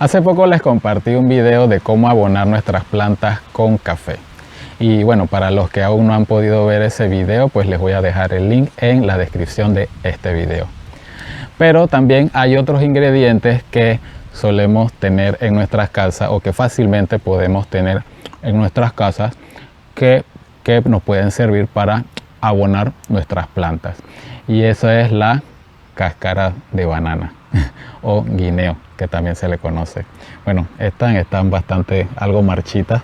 Hace poco les compartí un video de cómo abonar nuestras plantas con café. Y bueno, para los que aún no han podido ver ese video, pues les voy a dejar el link en la descripción de este video. Pero también hay otros ingredientes que solemos tener en nuestras casas o que fácilmente podemos tener en nuestras casas que nos pueden servir para abonar nuestras plantas. Y esa es la cáscara de banana o guineo, que también se le conoce. Bueno, están bastante algo marchitas,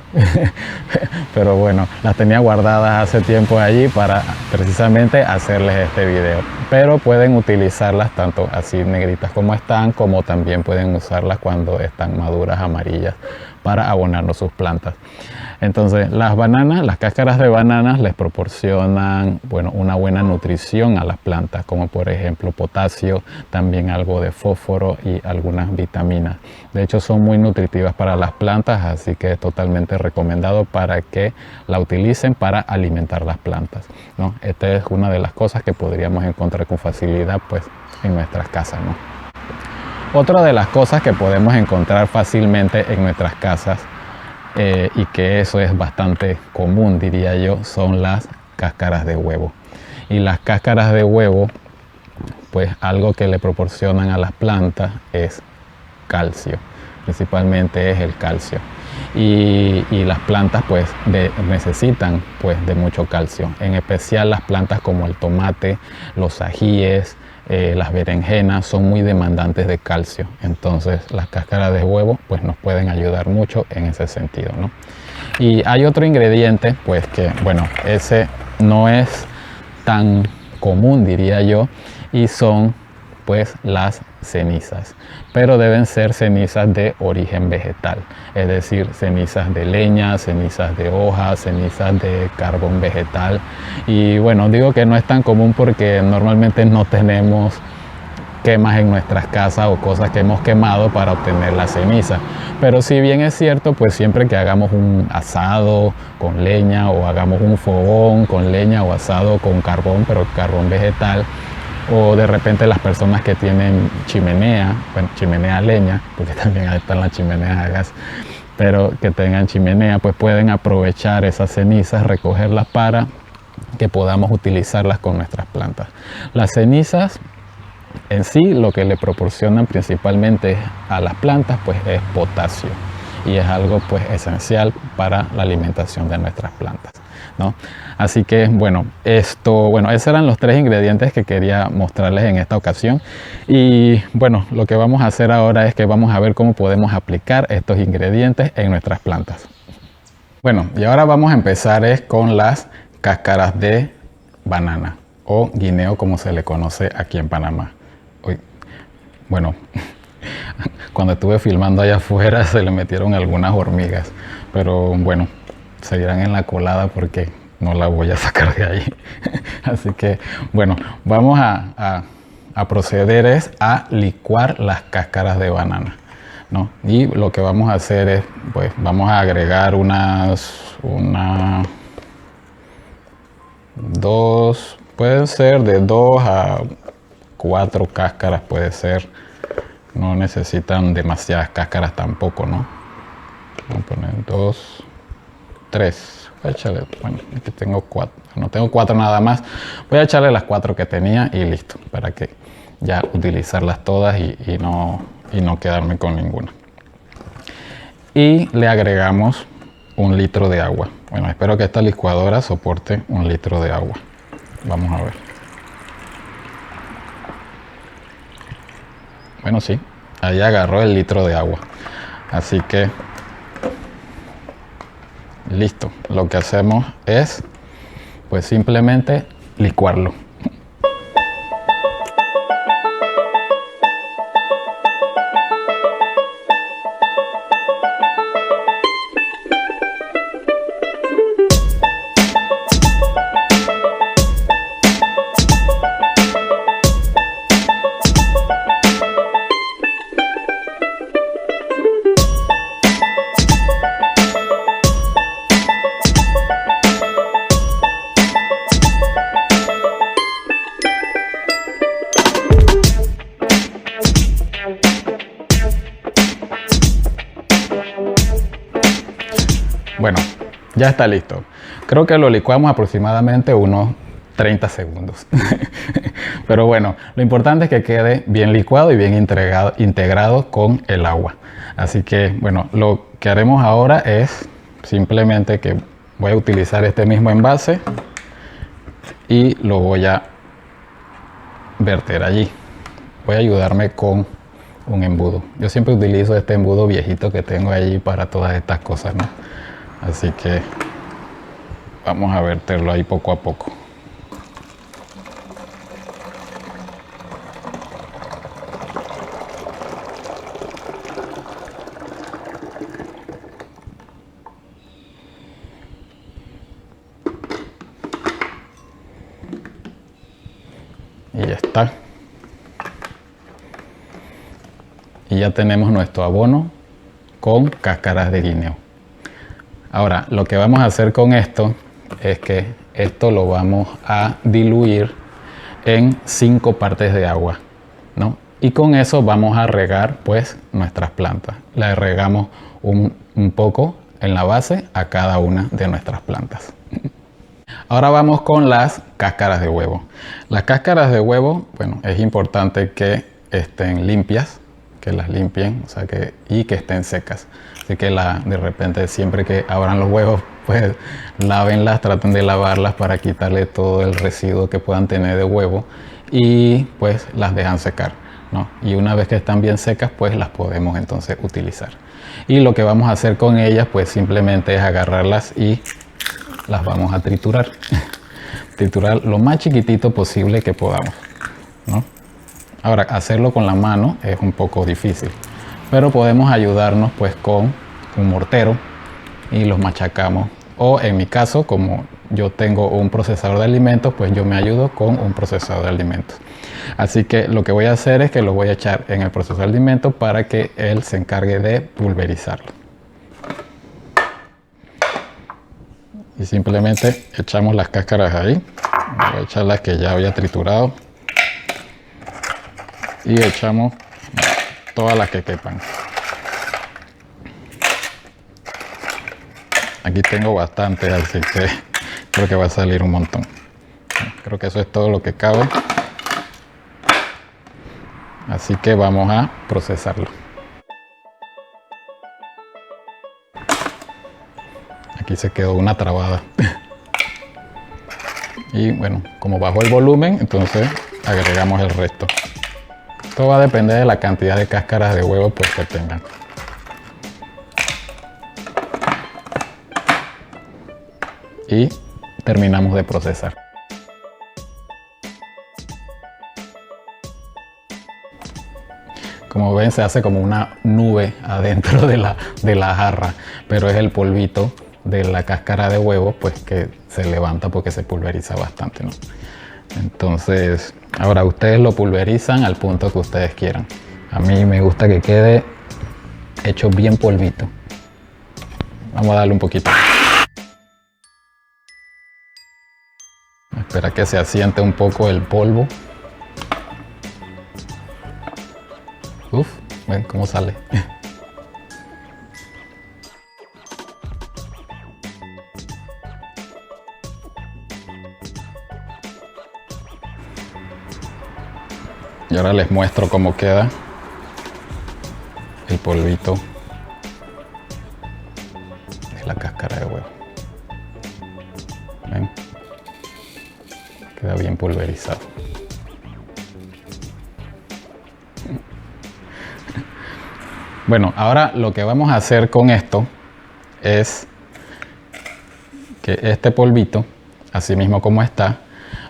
pero bueno, las tenía guardadas hace tiempo allí para precisamente hacerles este video. Pero pueden utilizarlas tanto así negritas como están, como también pueden usarlas cuando están maduras, amarillas, para abonarnos sus plantas. Entonces, las cáscaras de bananas les proporcionan, bueno, una buena nutrición a las plantas, como por ejemplo potasio, también algo de fósforo y algunas vitaminas. De hecho, son muy nutritivas para las plantas, así que es totalmente recomendado para que la utilicen para alimentar las plantas, ¿no? Esta es una de las cosas que podríamos encontrar con facilidad, pues, en nuestras casas, ¿no? Otra de las cosas que podemos encontrar fácilmente en nuestras casas y que eso es bastante común, diría yo, son las cáscaras de huevo. Y las cáscaras de huevo, pues algo que le proporcionan a las plantas es calcio, principalmente es el calcio. Y las plantas pues necesitan pues de mucho calcio, en especial las plantas como el tomate, los ajíes, las berenjenas son muy demandantes de calcio. Entonces las cáscaras de huevo pues nos pueden ayudar mucho en ese sentido, ¿no? Y hay otro ingrediente pues que, bueno, ese no es tan común, diría yo, y son pues las cenizas, pero deben ser cenizas de origen vegetal, es decir, cenizas de leña, cenizas de hojas, cenizas de carbón vegetal. Y bueno, digo que no es tan común porque normalmente no tenemos quemas en nuestras casas o cosas que hemos quemado para obtener la ceniza, pero si bien es cierto, pues siempre que hagamos un asado con leña o hagamos un fogón con leña o asado con carbón, pero carbón vegetal, o de repente las personas que tienen chimenea, bueno, chimenea a leña, porque también ahí están las chimeneas a gas, pero que tengan chimenea, pues pueden aprovechar esas cenizas, recogerlas para que podamos utilizarlas con nuestras plantas. Las cenizas en sí lo que le proporcionan principalmente a las plantas pues es potasio, y es algo pues esencial para la alimentación de nuestras plantas, ¿no? Así que bueno, esos eran los 3 ingredientes que quería mostrarles en esta ocasión. Y bueno, lo que vamos a hacer ahora es que vamos a ver cómo podemos aplicar estos ingredientes en nuestras plantas. Bueno, y ahora vamos a empezar con las cáscaras de banana o guineo, como se le conoce aquí en Panamá. Bueno, cuando estuve filmando allá afuera se le metieron algunas hormigas, pero bueno, seguirán en la colada porque no la voy a sacar de ahí. Así que bueno, vamos a proceder a licuar las cáscaras de banana, ¿no? Y lo que vamos a hacer es, pues vamos a agregar pueden ser de 2 a 4 cáscaras, puede ser. No necesitan demasiadas cáscaras tampoco, ¿no? Vamos a poner 2, 3. Voy a echarle, bueno, aquí tengo 4. No tengo 4 nada más. Voy a echarle las 4 que tenía y listo, para que ya utilizarlas todas y no quedarme con ninguna. Y le agregamos 1 litro de agua. Bueno, espero que esta licuadora soporte 1 litro de agua. Vamos a ver. Bueno, sí, ahí agarró el litro de agua. Así que, listo. Lo que hacemos es, pues simplemente licuarlo. Bueno, ya está listo. Creo que lo licuamos aproximadamente unos 30 segundos. Pero bueno, lo importante es que quede bien licuado y bien integrado con el agua. Así que bueno, lo que haremos ahora es simplemente que voy a utilizar este mismo envase y lo voy a verter allí. Voy a ayudarme con un embudo. Yo siempre utilizo este embudo viejito que tengo allí para todas estas cosas, ¿no? Así que vamos a verterlo ahí poco a poco. Y ya está. Y ya tenemos nuestro abono con cáscaras de guineo. Ahora, lo que vamos a hacer con esto es que esto lo vamos a diluir en 5 partes de agua, ¿no? Y con eso vamos a regar pues nuestras plantas. Le regamos un poco en la base a cada una de nuestras plantas. Ahora vamos con las cáscaras de huevo. Las cáscaras de huevo, bueno, es importante que estén limpias, que las limpien, o sea y que estén secas. Así que de repente siempre que abran los huevos, pues lávenlas, traten de lavarlas para quitarle todo el residuo que puedan tener de huevo y pues las dejan secar, ¿no? Y una vez que están bien secas, pues las podemos entonces utilizar. Y lo que vamos a hacer con ellas, pues simplemente es agarrarlas y las vamos a triturar. Triturar lo más chiquitito posible que podamos, ¿no? Ahora, hacerlo con la mano es un poco difícil, pero podemos ayudarnos pues con un mortero y los machacamos. O en mi caso, como yo tengo un procesador de alimentos, pues yo me ayudo con un procesador de alimentos. Así que lo que voy a hacer es que lo voy a echar en el procesador de alimentos para que él se encargue de pulverizarlo. Y simplemente echamos las cáscaras ahí. Voy a echar las que ya había triturado. Y echamos todas las que quepan. Aquí tengo bastantes, así que creo que va a salir un montón. Creo que eso es todo lo que cabe. Así que vamos a procesarlo. Aquí se quedó una trabada. Y bueno, como bajó el volumen, entonces agregamos el resto. Todo va a depender de la cantidad de cáscaras de huevo pues, que tengan. Y terminamos de procesar. Como ven, se hace como una nube adentro de la jarra, pero es el polvito de la cáscara de huevo pues que se levanta porque se pulveriza bastante, ¿no? Entonces, ahora ustedes lo pulverizan al punto que ustedes quieran. A mí me gusta que quede hecho bien polvito. Vamos a darle un poquito. Espera que se asiente un poco el polvo. Uf, ven cómo sale. Y ahora les muestro cómo queda el polvito de la cáscara de huevo. ¿Ven? Queda bien pulverizado. Bueno, ahora lo que vamos a hacer con esto es que este polvito, así mismo como está,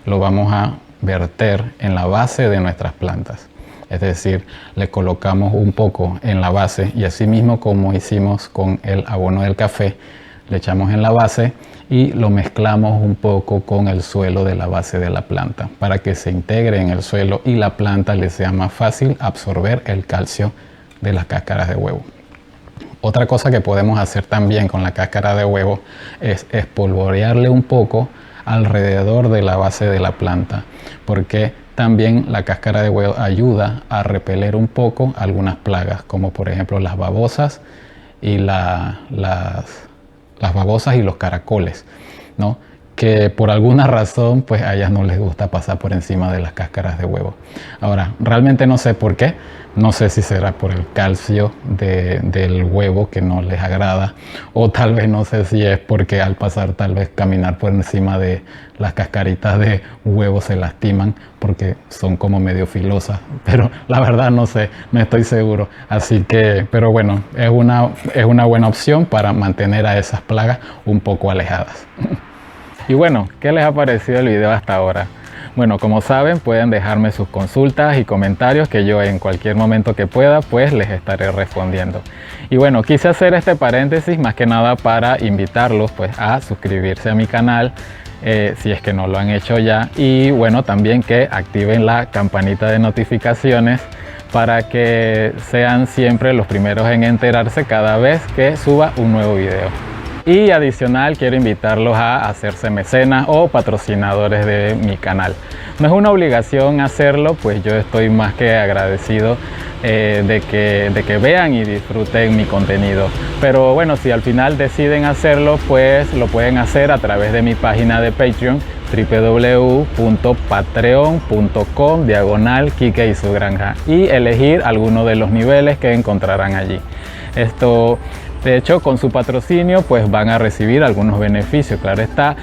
lo vamos a verter en la base de nuestras plantas. Es decir, le colocamos un poco en la base y así mismo como hicimos con el abono del café, le echamos en la base y lo mezclamos un poco con el suelo de la base de la planta para que se integre en el suelo y la planta le sea más fácil absorber el calcio de las cáscaras de huevo. Otra cosa que podemos hacer también con la cáscara de huevo es espolvorearle un poco alrededor de la base de la planta, porque también la cáscara de huevo ayuda a repeler un poco algunas plagas, como por ejemplo las babosas y las las babosas y los caracoles, ¿no? Que por alguna razón pues a ellas no les gusta pasar por encima de las cáscaras de huevo. Ahora, realmente no sé por qué, no sé si será por el calcio del huevo que no les agrada, o tal vez no sé si es porque al pasar tal vez caminar por encima de las cascaritas de huevo se lastiman porque son como medio filosas, pero la verdad no sé, no estoy seguro. Así que, pero bueno, es una buena opción para mantener a esas plagas un poco alejadas. Y bueno, ¿qué les ha parecido el video hasta ahora? Bueno, como saben, pueden dejarme sus consultas y comentarios que yo en cualquier momento que pueda, pues les estaré respondiendo. Y bueno, quise hacer este paréntesis más que nada para invitarlos pues a suscribirse a mi canal, si es que no lo han hecho ya. Y bueno, también que activen la campanita de notificaciones para que sean siempre los primeros en enterarse cada vez que suba un nuevo video. Y adicional, quiero invitarlos a hacerse mecenas o patrocinadores de mi canal. No es una obligación hacerlo, pues yo estoy más que agradecido de que vean y disfruten mi contenido. Pero bueno, si al final deciden hacerlo, pues lo pueden hacer a través de mi página de Patreon, www.patreon.com/Kike y su granja, y elegir alguno de los niveles que encontrarán allí. De hecho, con su patrocinio pues van a recibir algunos beneficios, claro está,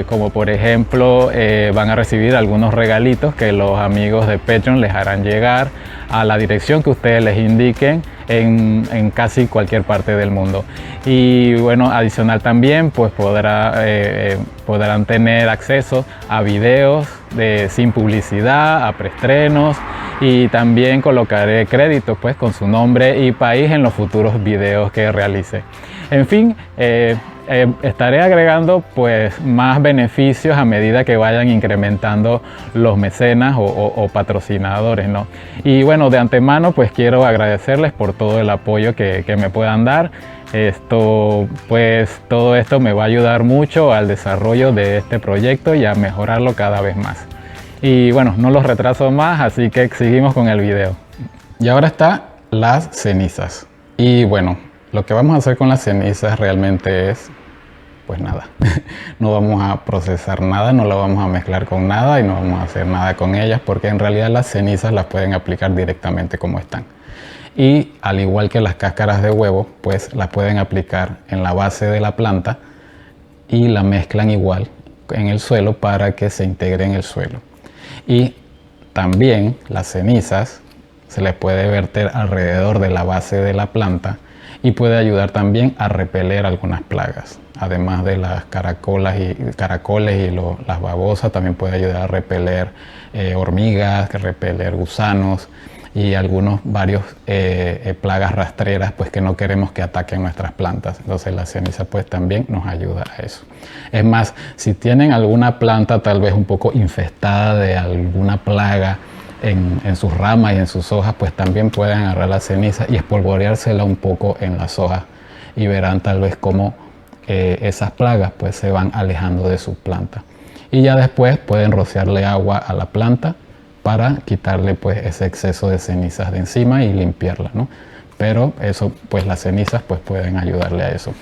como por ejemplo van a recibir algunos regalitos que los amigos de Patreon les harán llegar a la dirección que ustedes les indiquen en casi cualquier parte del mundo. Y bueno, adicional también pues podrán tener acceso a videos sin publicidad, a preestrenos, y también colocaré créditos pues con su nombre y país en los futuros videos que realice. En fin, estaré agregando pues más beneficios a medida que vayan incrementando los mecenas o patrocinadores, ¿no? Y bueno, de antemano pues quiero agradecerles por todo el apoyo que me puedan dar. Todo esto me va a ayudar mucho al desarrollo de este proyecto y a mejorarlo cada vez más. Y bueno, no los retraso más, así que seguimos con el video. Y ahora está las cenizas. Y bueno, lo que vamos a hacer con las cenizas realmente es, pues nada, no vamos a procesar nada, no la vamos a mezclar con nada y no vamos a hacer nada con ellas, porque en realidad las cenizas las pueden aplicar directamente como están. Y al igual que las cáscaras de huevo, pues las pueden aplicar en la base de la planta y la mezclan igual en el suelo para que se integre en el suelo. Y también las cenizas se les puede verter alrededor de la base de la planta y puede ayudar también a repeler algunas plagas. Además de las caracoles y las babosas, también puede ayudar a repeler hormigas, repeler gusanos y varios plagas rastreras pues que no queremos que ataquen nuestras plantas. Entonces la ceniza pues también nos ayuda a eso. Es más, si tienen alguna planta tal vez un poco infestada de alguna plaga en sus ramas y en sus hojas, pues también pueden agarrar la ceniza y espolvoreársela un poco en las hojas y verán tal vez cómo esas plagas pues se van alejando de su planta. Y ya después pueden rociarle agua a la planta para quitarle pues ese exceso de cenizas de encima y limpiarla, ¿no? Pero eso, pues las cenizas pues pueden ayudarle a eso.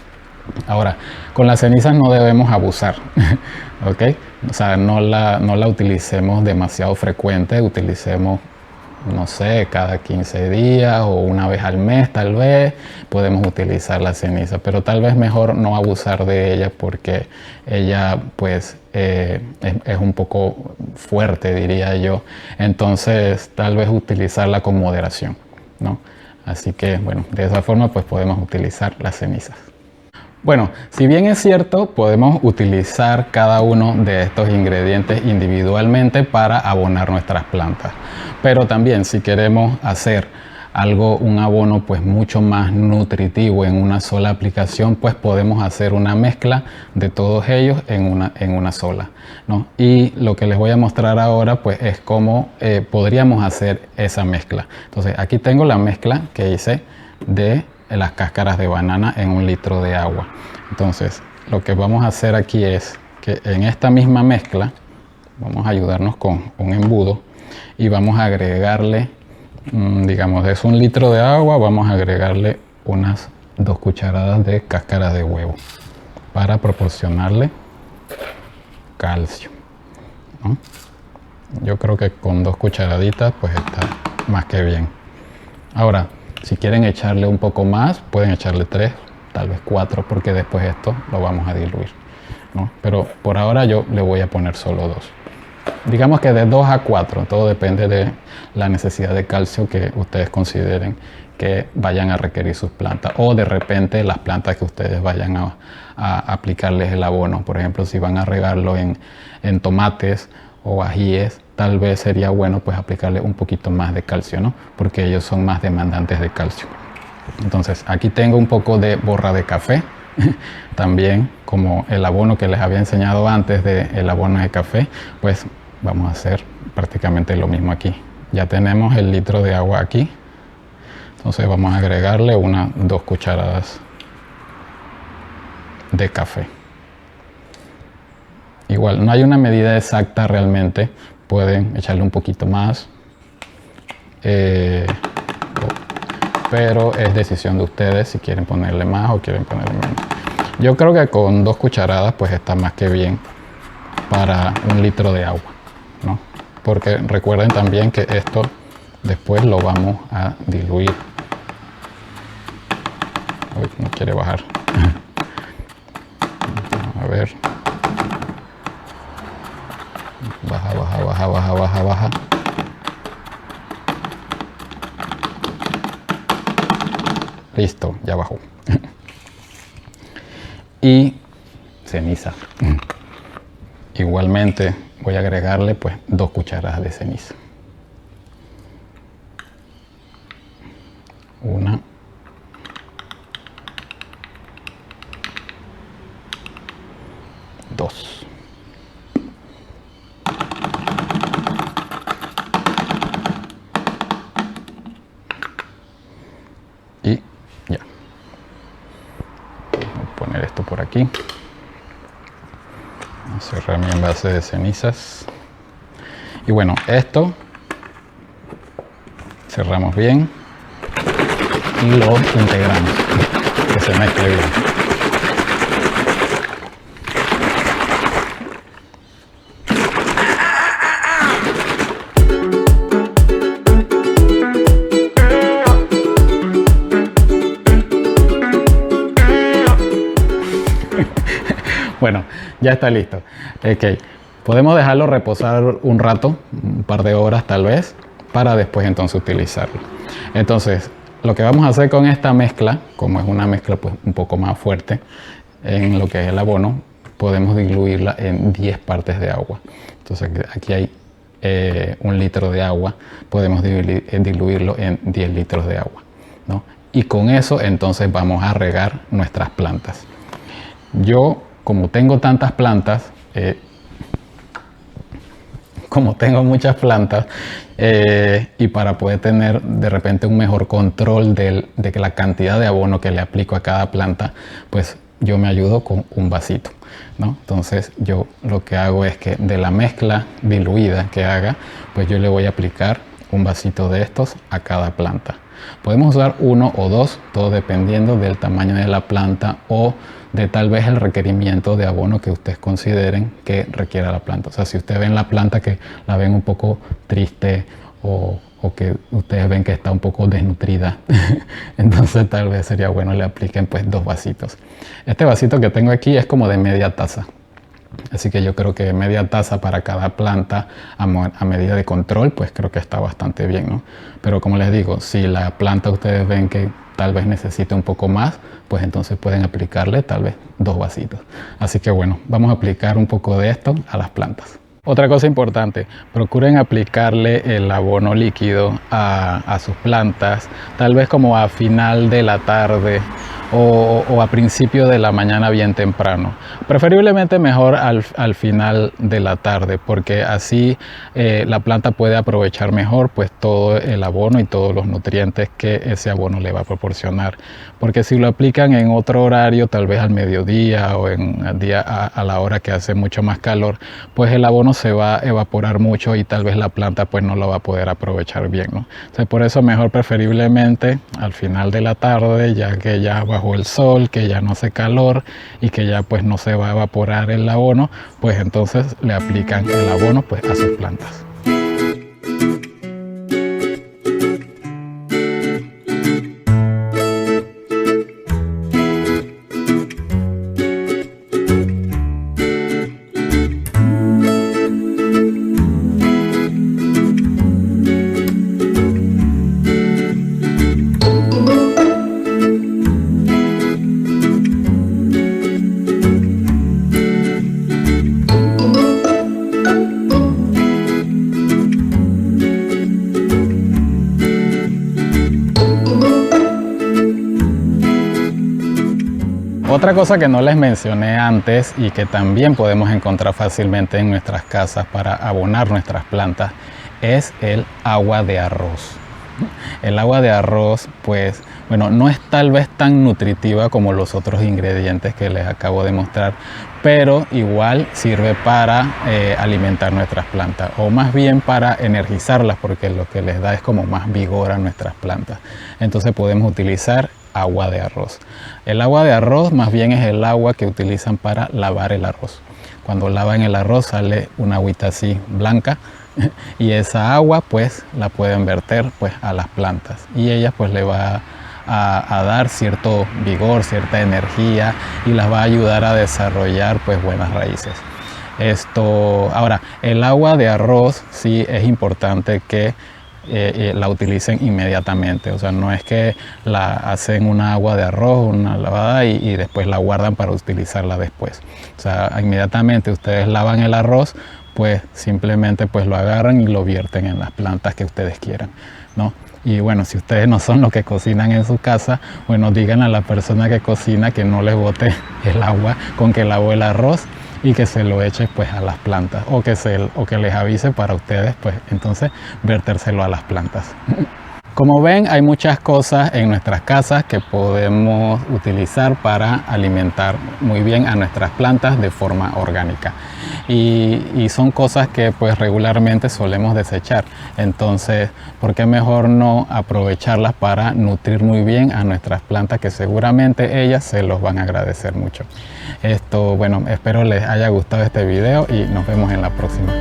Ahora, con las cenizas no debemos abusar, ¿ok? O sea, no la utilicemos demasiado frecuente, utilicemos, no sé, cada 15 días o una vez al mes tal vez podemos utilizar la ceniza, pero tal vez mejor no abusar de ella porque ella pues es un poco fuerte, diría yo. Entonces tal vez utilizarla con moderación, ¿no? Así que bueno, de esa forma pues podemos utilizar las cenizas. Bueno, si bien es cierto, podemos utilizar cada uno de estos ingredientes individualmente para abonar nuestras plantas. Pero también si queremos hacer un abono pues mucho más nutritivo en una sola aplicación, pues podemos hacer una mezcla de todos ellos en una sola, ¿no? Y lo que les voy a mostrar ahora pues es cómo podríamos hacer esa mezcla. Entonces aquí tengo la mezcla que hice de las cáscaras de banana en 1 litro de agua. Entonces lo que vamos a hacer aquí es que en esta misma mezcla vamos a ayudarnos con un embudo y vamos a agregarle, digamos, es 1 litro de agua, vamos a agregarle unas 2 cucharadas de cáscara de huevo. para proporcionarle calcio, ¿no? Yo creo que con 2 cucharaditas pues está más que bien. Ahora, si quieren echarle un poco más, pueden echarle 3, tal vez 4, porque después esto lo vamos a diluir, ¿no? Pero por ahora yo le voy a poner solo 2. Digamos que de 2 a 4, todo depende de la necesidad de calcio que ustedes consideren que vayan a requerir sus plantas, o de repente las plantas que ustedes vayan a aplicarles el abono. Por ejemplo, si van a regarlo en tomates o ajíes, tal vez sería bueno pues aplicarle un poquito más de calcio, ¿no? Porque ellos son más demandantes de calcio. Entonces aquí tengo un poco de borra de café, también como el abono que les había enseñado antes del abono de café, pues vamos a hacer prácticamente lo mismo aquí. Ya tenemos el litro de agua aquí, entonces vamos a agregarle 2 cucharadas de café. Igual, no hay una medida exacta realmente, pueden echarle un poquito más, pero es decisión de ustedes si quieren ponerle más o quieren ponerle menos. Yo creo que con 2 cucharadas pues está más que bien para 1 litro de agua, ¿no? Porque recuerden también que esto después lo vamos a diluir. Uy, no quiere bajar. A ver. Baja, baja, baja, baja, baja, baja. Listo, ya bajó. Y ceniza. Igualmente voy a agregarle pues 2 cucharadas de ceniza. 1. 2. Y ya. Voy a poner esto por aquí. Voy a cerrar mi envase de cenizas. Y bueno, esto cerramos bien y lo integramos, que se mezcle bien. Bueno, ya está listo. Okay. Podemos dejarlo reposar un rato, un par de horas tal vez, para después entonces utilizarlo. Entonces, lo que vamos a hacer con esta mezcla, como es una mezcla pues un poco más fuerte en lo que es el abono, podemos diluirla en 10 partes de agua. Entonces aquí hay 1 litro de agua, podemos diluirlo en 10 litros de agua, ¿no? Y con eso entonces vamos a regar nuestras plantas. Yo, como tengo tantas plantas, como tengo muchas plantas, y para poder tener de repente un mejor control de la cantidad de abono que le aplico a cada planta, pues yo me ayudo con un vasito, ¿no? Entonces yo lo que hago es que de la mezcla diluida que haga, pues yo le voy a aplicar un vasito de estos a cada planta. Podemos usar 1 o 2, todo dependiendo del tamaño de la planta o de tal vez el requerimiento de abono que ustedes consideren que requiera la planta. O sea, si ustedes ven la planta que la ven un poco triste o que ustedes ven que está un poco desnutrida, entonces tal vez sería bueno le apliquen pues 2 vasitos. Este vasito que tengo aquí es como de media taza. Así que yo creo que media taza para cada planta a medida de control, pues creo que está bastante bien, ¿no? Pero como les digo, si la planta ustedes ven que tal vez necesite un poco más, pues entonces pueden aplicarle tal vez 2 vasitos. Así que bueno, vamos a aplicar un poco de esto a las plantas. Otra cosa importante, procuren aplicarle el abono líquido a sus plantas, tal vez como a final de la tarde o a principio de la mañana bien temprano. Preferiblemente mejor al final de la tarde, porque así la planta puede aprovechar mejor pues todo el abono y todos los nutrientes que ese abono le va a proporcionar. Porque si lo aplican en otro horario, tal vez al mediodía o en el día a la hora que hace mucho más calor, pues el abono se va a evaporar mucho y tal vez la planta pues no lo va a poder aprovechar bien, ¿no? Entonces, por eso mejor preferiblemente al final de la tarde, ya que ya bajo bajo el sol, que ya no hace calor y que ya pues no se va a evaporar el abono, pues entonces le aplican el abono pues a sus plantas. Otra cosa que no les mencioné antes y que también podemos encontrar fácilmente en nuestras casas para abonar nuestras plantas es el agua de arroz. El agua de arroz, pues, bueno, no es tal vez tan nutritiva como los otros ingredientes que les acabo de mostrar, pero igual sirve para alimentar nuestras plantas, o más bien para energizarlas, porque lo que les da es como más vigor a nuestras plantas. Entonces podemos utilizar agua de arroz. El agua de arroz más bien es el agua que utilizan para lavar el arroz. Cuando lavan el arroz sale una agüita así blanca y esa agua pues la pueden verter pues a las plantas y ellas pues le va a dar cierto vigor, cierta energía y las va a ayudar a desarrollar pues buenas raíces. Ahora, el agua de arroz sí es importante que la utilicen inmediatamente, o sea, no es que la hacen una agua de arroz, una lavada y después la guardan para utilizarla después. O sea, inmediatamente ustedes lavan el arroz, pues simplemente pues lo agarran y lo vierten en las plantas que ustedes quieran, ¿no? Y bueno, si ustedes no son los que cocinan en su casa, bueno, digan a la persona que cocina que no les bote el agua con que lavó el arroz y que se lo eche pues a las plantas o que les avise para ustedes pues entonces vertérselo a las plantas. Como ven, hay muchas cosas en nuestras casas que podemos utilizar para alimentar muy bien a nuestras plantas de forma orgánica y son cosas que pues regularmente solemos desechar. Entonces, ¿por qué mejor no aprovecharlas para nutrir muy bien a nuestras plantas, que seguramente ellas se los van a agradecer mucho? Bueno, espero les haya gustado este video y nos vemos en la próxima.